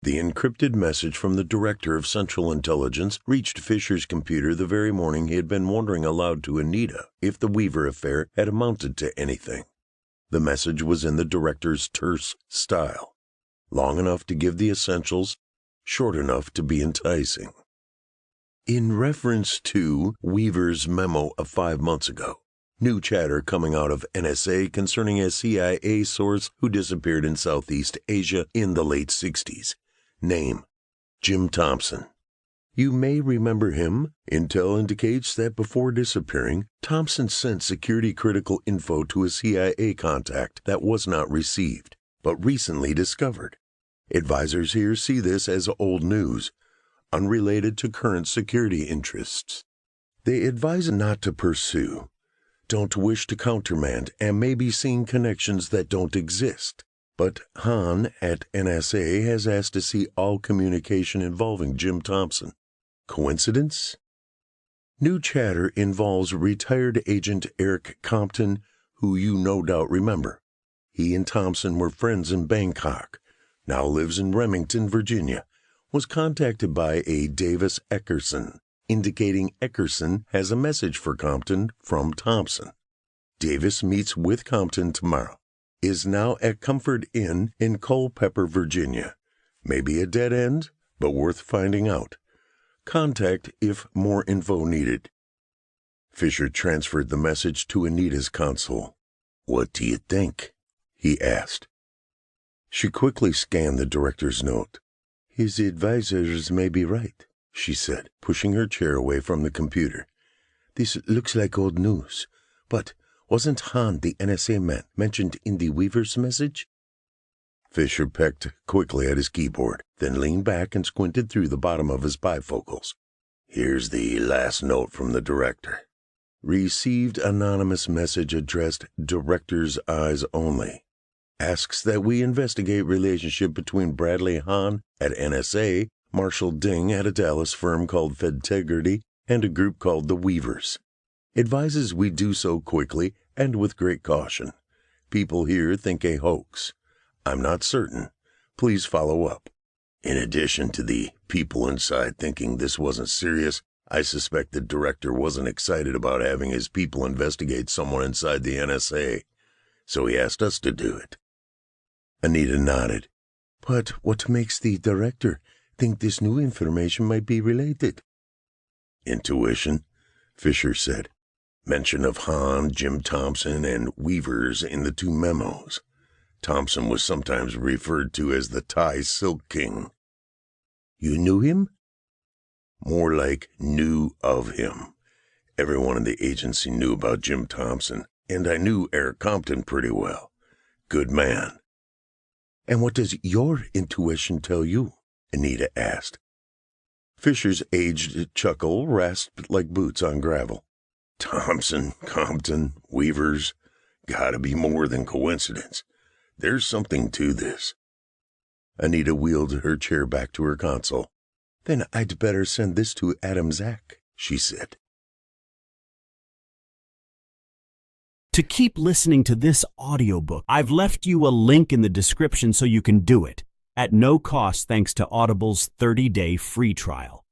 The encrypted message from the Director of Central Intelligence reached Fisher's computer the very morning he had been wondering aloud to Anita if the Weaver affair had amounted to anything. The message was in the Director's terse style, long enough to give the essentials, short enough to be enticing. In reference to Weaver's memo of 5 months ago, new chatter coming out of NSA concerning a CIA source who disappeared in Southeast Asia in the late 60s. Name: Jim Thompson. You may remember him. Intel indicates that before disappearing, Thompson sent security-critical info to a CIA contact that was not received, but recently discovered. Advisors here see this as old news, unrelated to current security interests. They advise not to pursue, don't wish to countermand, and may be seeing connections that don't exist. But Hahn at NSA has asked to see all communication involving Jim Thompson. Coincidence? New chatter involves retired agent Eric Compton, who you no doubt remember. He and Thompson were friends in Bangkok, now lives in Remington, Virginia, was contacted by a Davis Eckerson, indicating Eckerson has a message for Compton from Thompson. Davis meets with Compton tomorrow. Is now at Comfort Inn in Culpeper, Virginia. Maybe a dead end, but worth finding out. Contact if more info needed. Fisher transferred the message to Anita's console. "What do you think?" he asked. She quickly scanned the Director's note. "His advisors may be right," she said, pushing her chair away from the computer. "This looks like old news, but wasn't Hahn the NSA man mentioned in the Weaver's message?" Fisher pecked quickly at his keyboard, then leaned back and squinted through the bottom of his bifocals. "Here's the last note from the Director. Received anonymous message addressed Director's eyes only. Asks that we investigate relationship between Bradley Hahn at NSA, Marshall Ding at a Dallas firm called Fedtegrity, and a group called the Weavers. Advises we do so quickly and with great caution. People here think a hoax. I'm not certain. Please follow up. In addition to the people inside thinking this wasn't serious, I suspect the Director wasn't excited about having his people investigate someone inside the NSA, so he asked us to do it." Anita nodded. "But what makes the Director think this new information might be related?" "Intuition," Fisher said. "Mention of Hahn, Jim Thompson, and Weavers in the two memos. Thompson was sometimes referred to as the Thai Silk King." "You knew him?" "More like knew of him. Everyone in the agency knew about Jim Thompson, and I knew Eric Compton pretty well. Good man." "And what does your intuition tell you?" Anita asked. Fisher's aged chuckle rasped like boots on gravel. "Thompson, Compton, Weavers, gotta be more than coincidence. There's something to this." Anita wheeled her chair back to her console. "Then I'd better send this to Adam Zach," she said. To keep listening to this audiobook, I've left you a link in the description so you can do it, at no cost thanks to Audible's 30-day free trial.